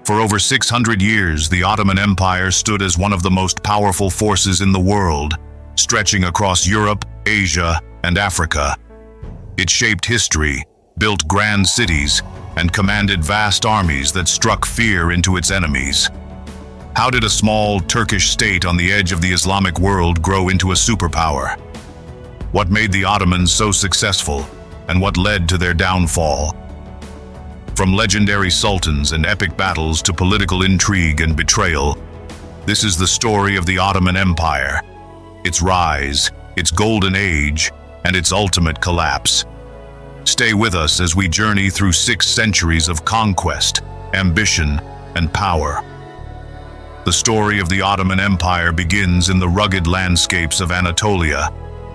For over 600 years, the Ottoman Empire stood as one of the most powerful forces in the world, stretching across Europe, Asia, and Africa. It shaped history, built grand cities, and commanded vast armies that struck fear into its enemies. How did a small Turkish state on the edge of the Islamic world grow into a superpower? What made the Ottomans so successful, and what led to their downfall? From legendary sultans and epic battles to political intrigue and betrayal, this is the story of the Ottoman Empire, its rise, its golden age, and its ultimate collapse. Stay with us as we journey through 6 centuries of conquest, ambition, and power. The story of the Ottoman Empire begins in the rugged landscapes of Anatolia,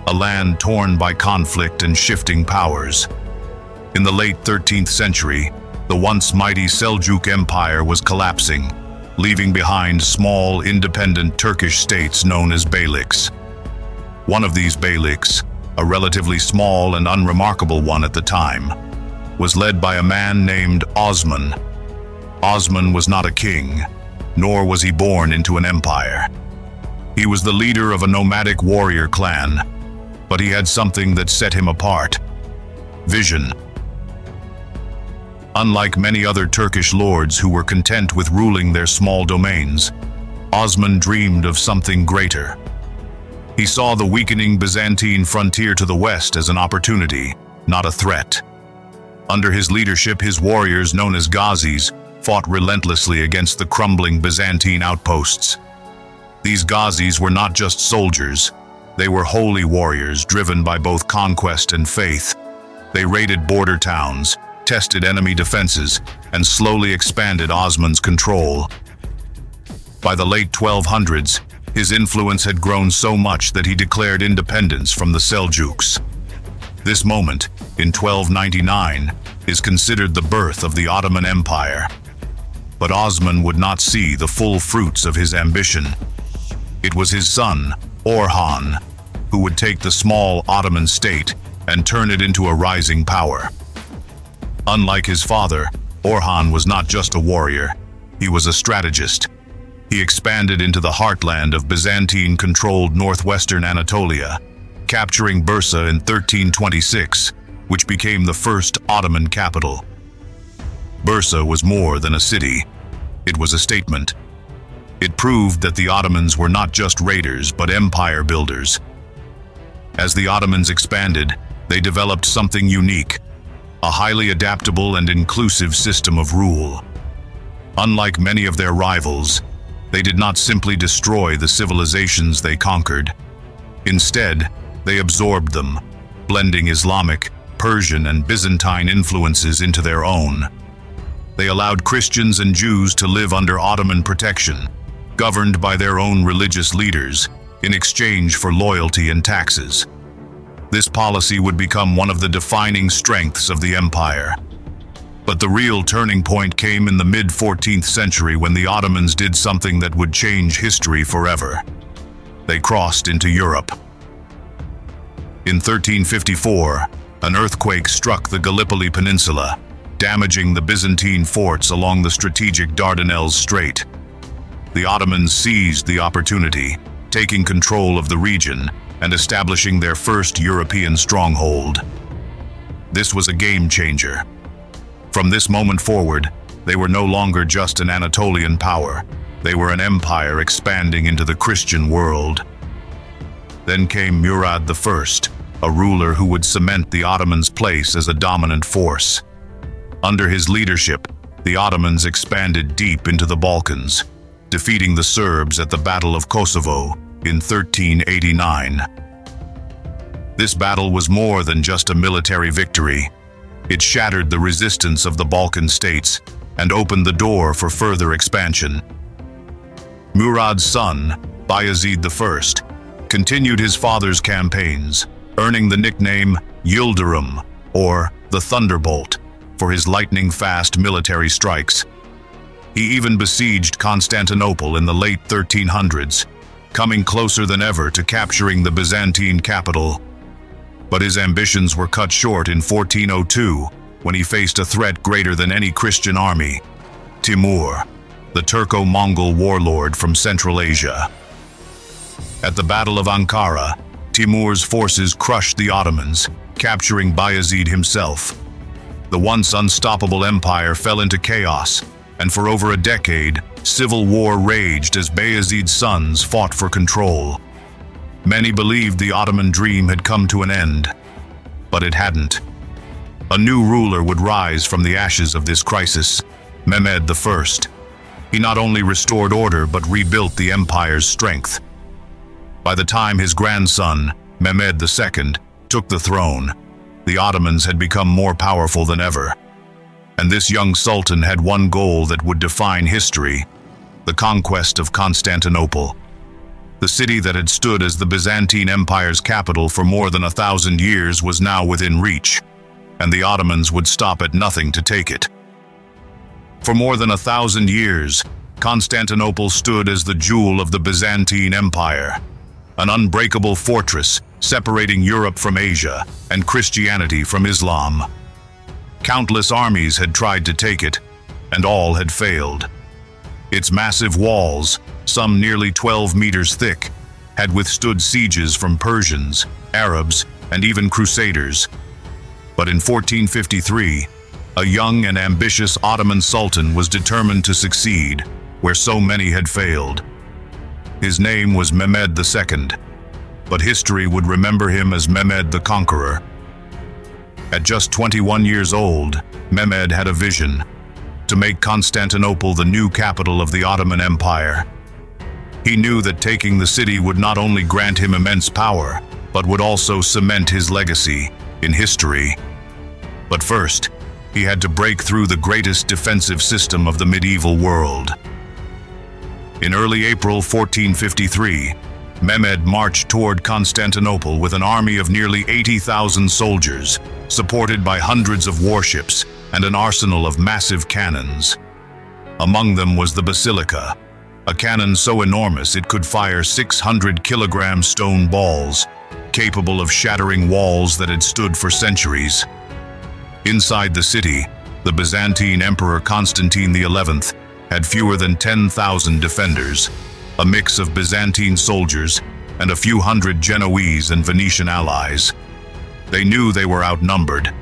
a land torn by conflict and shifting powers. In the late 13th century, the once mighty Seljuk Empire was collapsing, leaving behind small, independent Turkish states known as beyliks. One of these beyliks, a relatively small and unremarkable one at the time, was led by a man named Osman. Osman was not a king, nor was he born into an empire. He was the leader of a nomadic warrior clan, but he had something that set him apart: vision. Unlike many other Turkish lords who were content with ruling their small domains, Osman dreamed of something greater. He saw the weakening Byzantine frontier to the west as an opportunity, not a threat. Under his leadership, his warriors, known as Ghazis, fought relentlessly against the crumbling Byzantine outposts. These Ghazis were not just soldiers, they were holy warriors driven by both conquest and faith. They raided border towns, tested enemy defenses, and slowly expanded Osman's control. By the late 1200s, his influence had grown so much that he declared independence from the Seljuks. This moment, in 1299, is considered the birth of the Ottoman Empire. But Osman would not see the full fruits of his ambition. It was his son, Orhan, who would take the small Ottoman state and turn it into a rising power. Unlike his father, Orhan was not just a warrior, he was a strategist. He expanded into the heartland of Byzantine-controlled northwestern Anatolia, capturing Bursa in 1326, which became the first Ottoman capital. Bursa was more than a city. It was a statement. It proved that the Ottomans were not just raiders, but empire builders. As the Ottomans expanded, they developed something unique: a highly adaptable and inclusive system of rule. Unlike many of their rivals, they did not simply destroy the civilizations they conquered. Instead, they absorbed them, blending Islamic, Persian, and Byzantine influences into their own. They allowed Christians and Jews to live under Ottoman protection, governed by their own religious leaders, in exchange for loyalty and taxes. This policy would become one of the defining strengths of the empire. But the real turning point came in the mid-14th century when the Ottomans did something that would change history forever. They crossed into Europe. In 1354, an earthquake struck the Gallipoli Peninsula, damaging the Byzantine forts along the strategic Dardanelles Strait. The Ottomans seized the opportunity, taking control of the region and establishing their first European stronghold. This was a game changer. From this moment forward, they were no longer just an Anatolian power. They were an empire expanding into the Christian world. Then came Murad I, a ruler who would cement the Ottomans' place as a dominant force. Under his leadership, the Ottomans expanded deep into the Balkans, defeating the Serbs at the Battle of Kosovo in 1389. This battle was more than just a military victory. It shattered the resistance of the Balkan states and opened the door for further expansion. Murad's son, Bayezid I, continued his father's campaigns, earning the nickname Yildirim, or the Thunderbolt, for his lightning-fast military strikes. He even besieged Constantinople in the late 1300s, coming closer than ever to capturing the Byzantine capital. But his ambitions were cut short in 1402, when he faced a threat greater than any Christian army: Timur, the Turco-Mongol warlord from Central Asia. At the Battle of Ankara, Timur's forces crushed the Ottomans, capturing Bayezid himself. The once unstoppable empire fell into chaos, and for over a decade, civil war raged as Bayezid's sons fought for control. Many believed the Ottoman dream had come to an end, but it hadn't. A new ruler would rise from the ashes of this crisis, Mehmed I. He not only restored order but rebuilt the empire's strength. By the time his grandson, Mehmed II, took the throne, the Ottomans had become more powerful than ever. And this young sultan had one goal that would define history: the conquest of Constantinople. The city that had stood as the Byzantine Empire's capital for more than 1,000 years was now within reach, and the Ottomans would stop at nothing to take it. For more than 1,000 years, Constantinople stood as the jewel of the Byzantine Empire, an unbreakable fortress separating Europe from Asia and Christianity from Islam. Countless armies had tried to take it, and all had failed. Its massive walls, some nearly 12 meters thick, had withstood sieges from Persians, Arabs, and even Crusaders. But in 1453, a young and ambitious Ottoman sultan was determined to succeed where so many had failed. His name was Mehmed II, but history would remember him as Mehmed the Conqueror. At just 21 years old, Mehmed had a vision: to make Constantinople the new capital of the Ottoman Empire. He knew that taking the city would not only grant him immense power, but would also cement his legacy in history. But first, he had to break through the greatest defensive system of the medieval world. In early April 1453, Mehmed marched toward Constantinople with an army of nearly 80,000 soldiers, supported by hundreds of warships and an arsenal of massive cannons. Among them was the basilica, a cannon so enormous it could fire 600-kilogram stone balls, capable of shattering walls that had stood for centuries. Inside the city, the Byzantine Emperor Constantine XI had fewer than 10,000 defenders, a mix of Byzantine soldiers and a few hundred Genoese and Venetian allies. They knew they were outnumbered,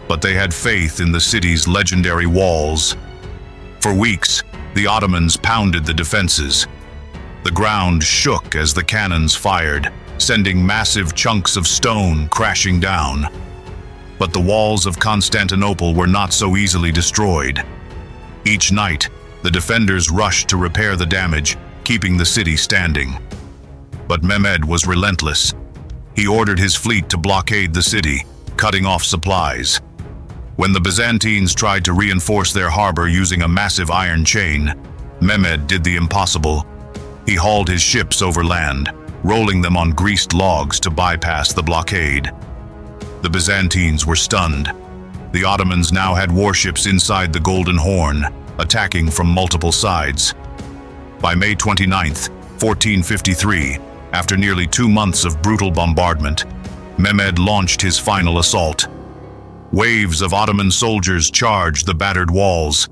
but they had faith in the city's legendary walls. For weeks, the Ottomans pounded the defenses. The ground shook as the cannons fired, sending massive chunks of stone crashing down. But the walls of Constantinople were not so easily destroyed. Each night, the defenders rushed to repair the damage, keeping the city standing. But Mehmed was relentless. He ordered his fleet to blockade the city, cutting off supplies. When the Byzantines tried to reinforce their harbor using a massive iron chain, Mehmed did the impossible. He hauled his ships over land, rolling them on greased logs to bypass the blockade. The Byzantines were stunned. The Ottomans now had warships inside the Golden Horn, attacking from multiple sides. By May 29, 1453, after nearly 2 months of brutal bombardment, Mehmed launched his final assault. Waves of Ottoman soldiers charged the battered walls.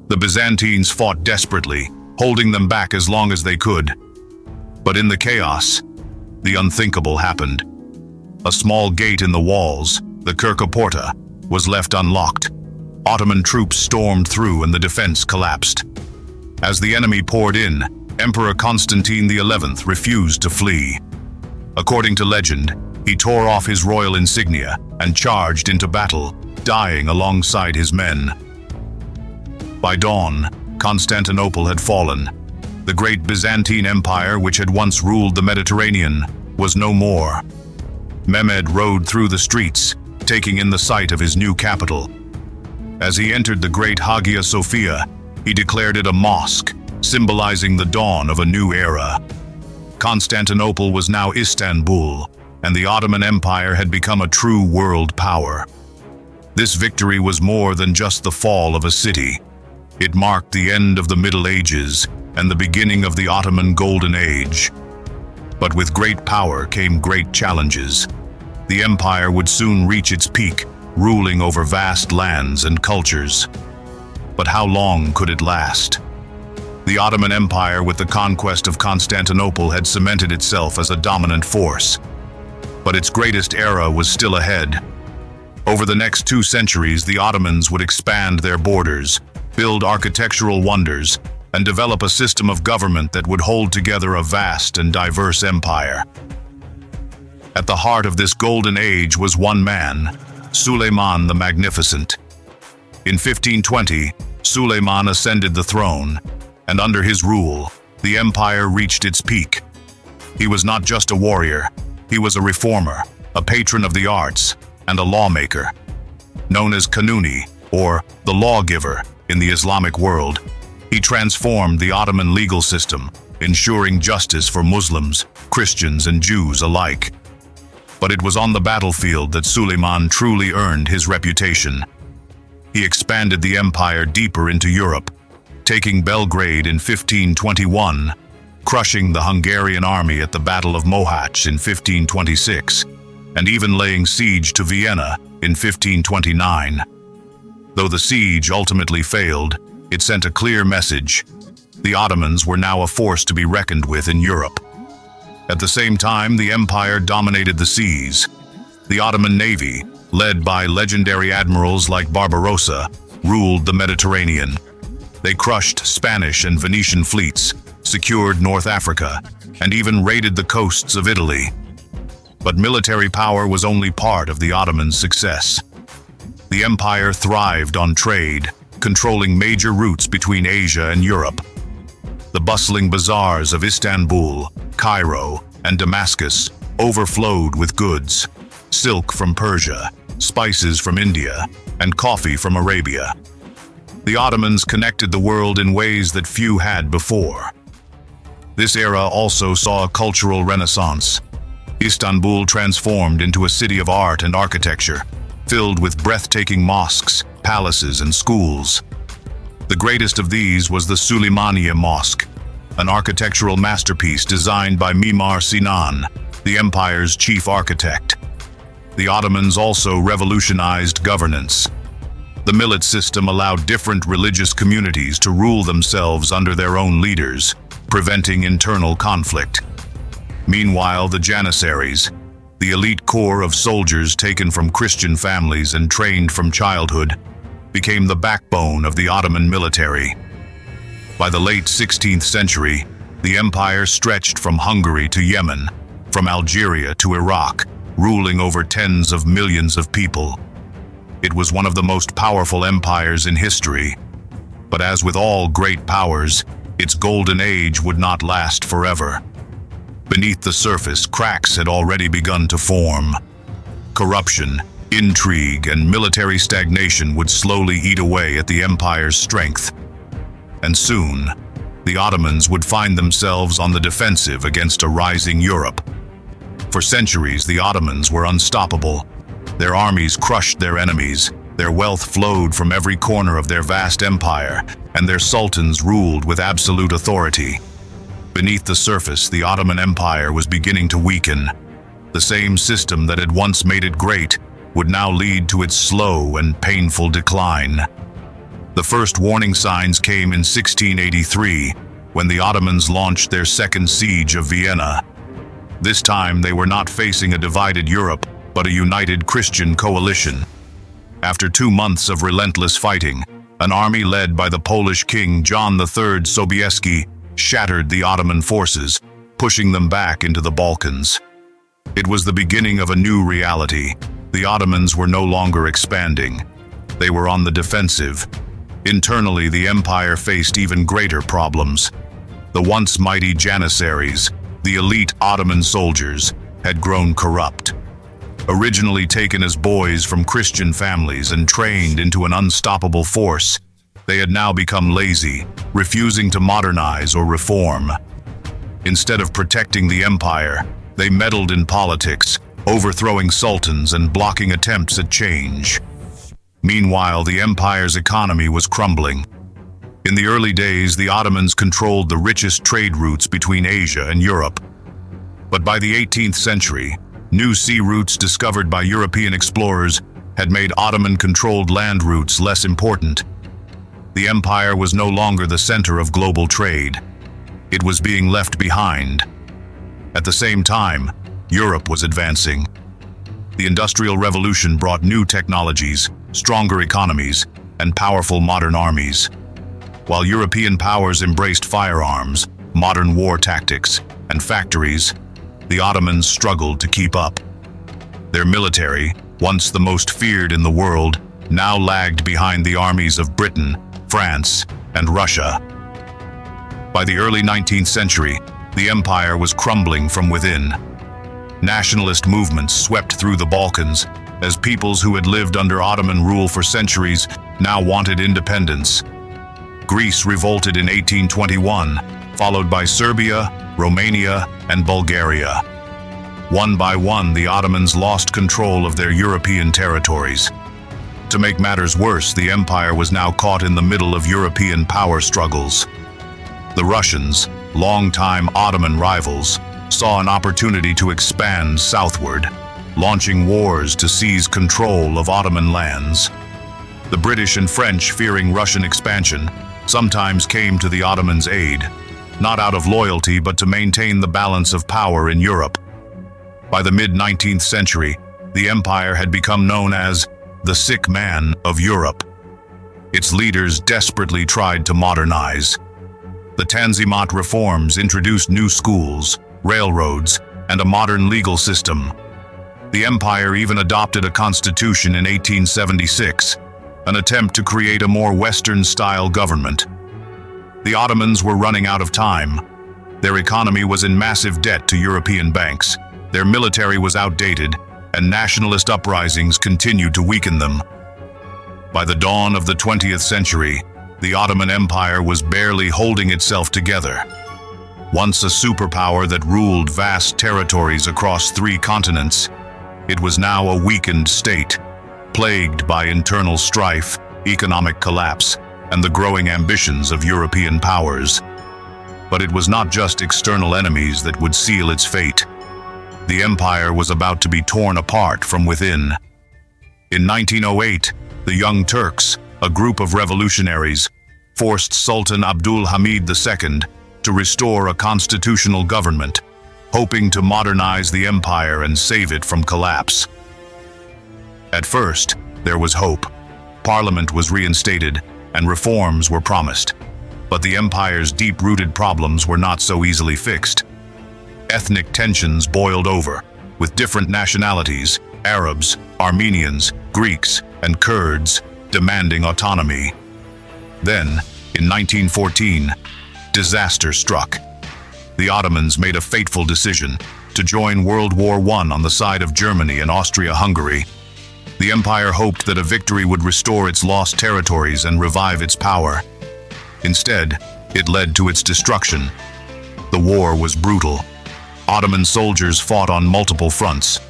The Byzantines fought desperately, holding them back as long as they could. But in the chaos, the unthinkable happened. A small gate in the walls, the Kirka Porta, was left unlocked. Ottoman troops stormed through and the defense collapsed. As the enemy poured in, Emperor Constantine XI refused to flee. According to legend, he tore off his royal insignia and charged into battle, dying alongside his men. By dawn, Constantinople had fallen. The great Byzantine Empire, which had once ruled the Mediterranean, was no more. Mehmed rode through the streets, taking in the sight of his new capital. As he entered the great Hagia Sophia, he declared it a mosque, symbolizing the dawn of a new era. Constantinople was now Istanbul, and the Ottoman Empire had become a true world power. This victory was more than just the fall of a city. It marked the end of the Middle Ages and the beginning of the Ottoman Golden Age. But with great power came great challenges. The empire would soon reach its peak, ruling over vast lands and cultures. But how long could it last? The Ottoman Empire, with the conquest of Constantinople, had cemented itself as a dominant force. But its greatest era was still ahead. Over the next 2 centuries, the Ottomans would expand their borders, build architectural wonders, and develop a system of government that would hold together a vast and diverse empire. At the heart of this golden age was one man, Suleiman the Magnificent. In 1520, Suleiman ascended the throne, and under his rule, the empire reached its peak. He was not just a warrior, he was a reformer, a patron of the arts, and a lawmaker. Known as Kanuni, or the lawgiver, in the Islamic world, he transformed the Ottoman legal system, ensuring justice for Muslims, Christians, and Jews alike. But it was on the battlefield that Suleiman truly earned his reputation. He expanded the empire deeper into Europe, taking Belgrade in 1521, crushing the Hungarian army at the Battle of Mohacs in 1526, and even laying siege to Vienna in 1529. Though the siege ultimately failed, it sent a clear message. The Ottomans were now a force to be reckoned with in Europe. At the same time, the empire dominated the seas. The Ottoman navy, led by legendary admirals like Barbarossa, ruled the Mediterranean. They crushed Spanish and Venetian fleets, secured North Africa, and even raided the coasts of Italy. But military power was only part of the Ottomans' success. The empire thrived on trade, controlling major routes between Asia and Europe. The bustling bazaars of Istanbul, Cairo, and Damascus overflowed with goods: silk from Persia, spices from India, and coffee from Arabia. The Ottomans connected the world in ways that few had before. This era also saw a cultural renaissance. Istanbul transformed into a city of art and architecture, filled with breathtaking mosques, palaces, and schools. The greatest of these was the Süleymaniye Mosque, an architectural masterpiece designed by Mimar Sinan, the empire's chief architect. The Ottomans also revolutionized governance. The millet system allowed different religious communities to rule themselves under their own leaders, preventing internal conflict. Meanwhile, the Janissaries, the elite corps of soldiers taken from Christian families and trained from childhood, became the backbone of the Ottoman military. By the late 16th century, the empire stretched from Hungary to Yemen, from Algeria to Iraq, ruling over tens of millions of people. It was one of the most powerful empires in history. But as with all great powers, its golden age would not last forever. Beneath the surface, cracks had already begun to form. Corruption, intrigue, and military stagnation would slowly eat away at the empire's strength. And soon, the Ottomans would find themselves on the defensive against a rising Europe. For centuries, the Ottomans were unstoppable. Their armies crushed their enemies, their wealth flowed from every corner of their vast empire, and their sultans ruled with absolute authority. Beneath the surface, the Ottoman Empire was beginning to weaken. The same system that had once made it great would now lead to its slow and painful decline. The first warning signs came in 1683, when the Ottomans launched their second siege of Vienna. This time, they were not facing a divided Europe, but a united Christian coalition. After 2 months of relentless fighting, an army led by the Polish king John III Sobieski shattered the Ottoman forces, pushing them back into the Balkans. It was the beginning of a new reality. The Ottomans were no longer expanding. They were on the defensive. Internally, the empire faced even greater problems. The once mighty Janissaries, the elite Ottoman soldiers, had grown corrupt. Originally taken as boys from Christian families and trained into an unstoppable force, they had now become lazy, refusing to modernize or reform. Instead of protecting the empire, they meddled in politics, overthrowing sultans and blocking attempts at change. Meanwhile, the empire's economy was crumbling. In the early days, the Ottomans controlled the richest trade routes between Asia and Europe. But by the 18th century, new sea routes discovered by European explorers had made Ottoman-controlled land routes less important. The empire was no longer the center of global trade. It was being left behind. At the same time, Europe was advancing. The Industrial Revolution brought new technologies, stronger economies, and powerful modern armies. While European powers embraced firearms, modern war tactics, and factories, the Ottomans struggled to keep up. Their military, once the most feared in the world, now lagged behind the armies of Britain, France, and Russia. By the early 19th century, the empire was crumbling from within. Nationalist movements swept through the Balkans as peoples who had lived under Ottoman rule for centuries now wanted independence. Greece revolted in 1821, followed by Serbia, Romania, and Bulgaria. One by one, the Ottomans lost control of their European territories. To make matters worse, the empire was now caught in the middle of European power struggles. The Russians, longtime Ottoman rivals, saw an opportunity to expand southward, launching wars to seize control of Ottoman lands. The British and French, fearing Russian expansion, sometimes came to the Ottomans' aid, not out of loyalty but to maintain the balance of power in Europe. By the mid-19th century, the empire had become known as the sick man of Europe. Its leaders desperately tried to modernize. The Tanzimat reforms introduced new schools, railroads, and a modern legal system. The empire even adopted a constitution in 1876, an attempt to create a more Western-style government. The Ottomans were running out of time. Their economy was in massive debt to European banks, their military was outdated, and nationalist uprisings continued to weaken them. By the dawn of the 20th century, the Ottoman Empire was barely holding itself together. Once a superpower that ruled vast territories across 3 continents, it was now a weakened state, plagued by internal strife, economic collapse, and the growing ambitions of European powers. But it was not just external enemies that would seal its fate. The empire was about to be torn apart from within. In 1908, the Young Turks, a group of revolutionaries, forced Sultan Abdul Hamid II to restore a constitutional government, hoping to modernize the empire and save it from collapse. At first, there was hope. Parliament was reinstated, and reforms were promised. But the empire's deep-rooted problems were not so easily fixed. Ethnic tensions boiled over, with different nationalities, Arabs, Armenians, Greeks, and Kurds, demanding autonomy. Then, in 1914, disaster struck. The Ottomans made a fateful decision to join World War I on the side of Germany and Austria-Hungary. The empire hoped that a victory would restore its lost territories and revive its power. Instead, it led to its destruction. The war was brutal. Ottoman soldiers fought on multiple fronts,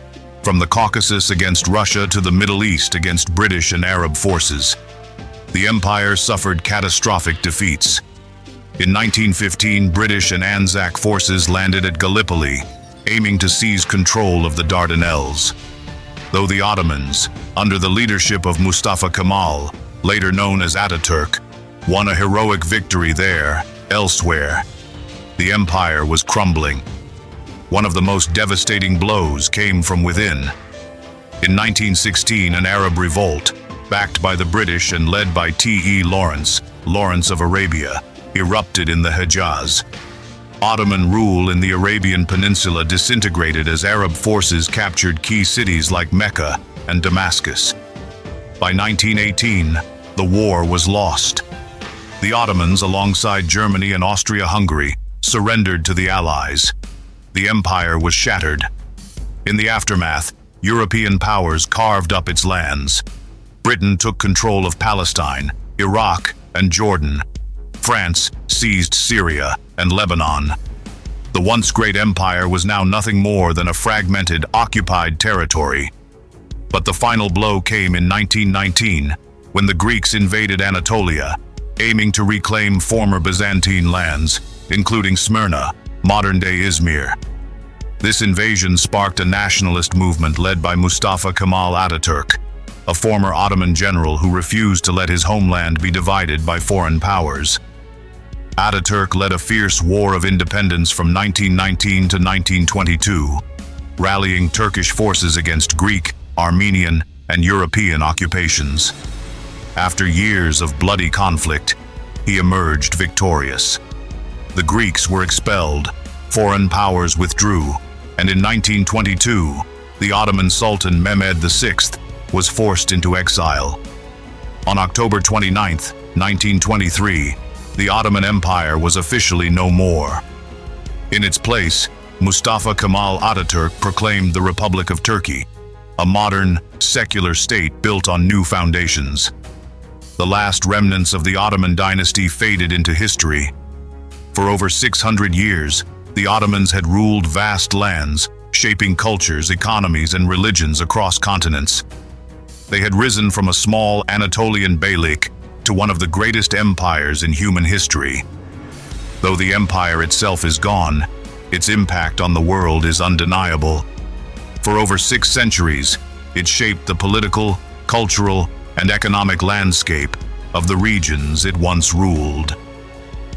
from the Caucasus against Russia to the Middle East against British and Arab forces. The empire suffered catastrophic defeats. In 1915, British and Anzac forces landed at Gallipoli, aiming to seize control of the Dardanelles. Though the Ottomans, under the leadership of Mustafa Kemal, later known as Ataturk, won a heroic victory there, elsewhere, the empire was crumbling. One of the most devastating blows came from within. In 1916, an Arab revolt, backed by the British and led by T.E. Lawrence of Arabia, erupted in the Hejaz. Ottoman rule in the Arabian Peninsula disintegrated as Arab forces captured key cities like Mecca and Damascus. By 1918, the war was lost. The Ottomans, alongside Germany and Austria-Hungary, surrendered to the Allies. The empire was shattered. In the aftermath, European powers carved up its lands. Britain took control of Palestine, Iraq, and Jordan. France seized Syria and Lebanon. The once great empire was now nothing more than a fragmented, occupied territory. But the final blow came in 1919, when the Greeks invaded Anatolia, aiming to reclaim former Byzantine lands, including Smyrna, modern-day Izmir. This invasion sparked a nationalist movement led by Mustafa Kemal Ataturk. a former Ottoman general who refused to let his homeland be divided by foreign powers. Ataturk led a fierce war of independence from 1919 to 1922, rallying Turkish forces against Greek, Armenian, and European occupations. After years of bloody conflict, he emerged victorious. The Greeks were expelled, foreign powers withdrew, and in 1922, the Ottoman Sultan Mehmed VI was forced into exile. On October 29, 1923, the Ottoman Empire was officially no more. In its place, Mustafa Kemal Ataturk proclaimed the Republic of Turkey, a modern, secular state built on new foundations. The last remnants of the Ottoman dynasty faded into history. For over 600 years, the Ottomans had ruled vast lands, shaping cultures, economies, and religions across continents. They had risen from a small Anatolian beylik to one of the greatest empires in human history. Though the empire itself is gone, its impact on the world is undeniable. For over 6 centuries, it shaped the political, cultural, and economic landscape of the regions it once ruled.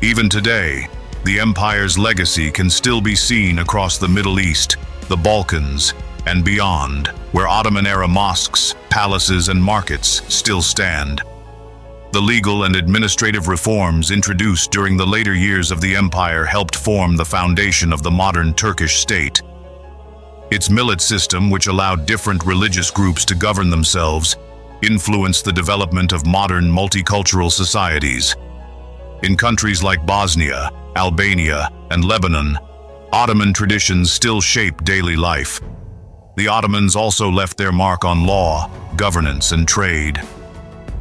Even today, the empire's legacy can still be seen across the Middle East, the Balkans, and beyond, where Ottoman-era mosques, palaces, and markets still stand. The legal and administrative reforms introduced during the later years of the empire helped form the foundation of the modern Turkish state. Its millet system, which allowed different religious groups to govern themselves, influenced the development of modern multicultural societies. In countries like Bosnia, Albania, and Lebanon, Ottoman traditions still shape daily life. The Ottomans also left their mark on law, governance, and trade.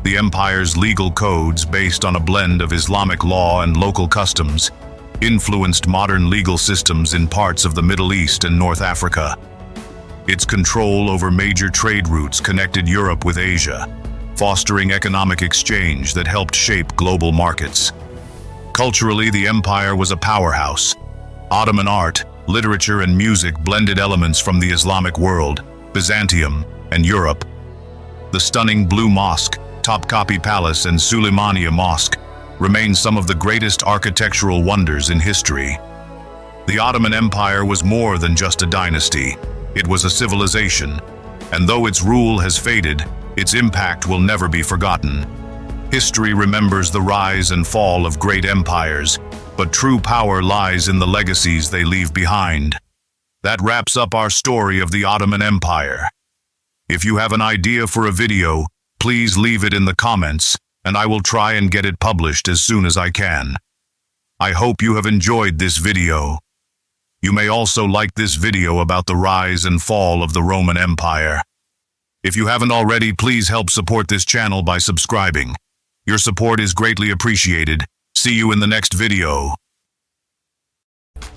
The empire's legal codes, based on a blend of Islamic law and local customs, influenced modern legal systems in parts of the Middle East and North Africa. Its control over major trade routes connected Europe with Asia, fostering economic exchange that helped shape global markets. Culturally, the empire was a powerhouse. Ottoman art, literature, and music blended elements from the Islamic world, Byzantium, and Europe. The stunning Blue Mosque, Topkapi Palace, and Suleimaniye Mosque remain some of the greatest architectural wonders in history. The Ottoman Empire was more than just a dynasty. It was a civilization, and though its rule has faded, its impact will never be forgotten. History remembers the rise and fall of great empires, but true power lies in the legacies they leave behind. That wraps up our story of the Ottoman Empire. If you have an idea for a video, please leave it in the comments, and I will try and get it published as soon as I can. I hope you have enjoyed this video. You may also like this video about the rise and fall of the Roman Empire. If you haven't already, please help support this channel by subscribing. Your support is greatly appreciated. See you in the next video.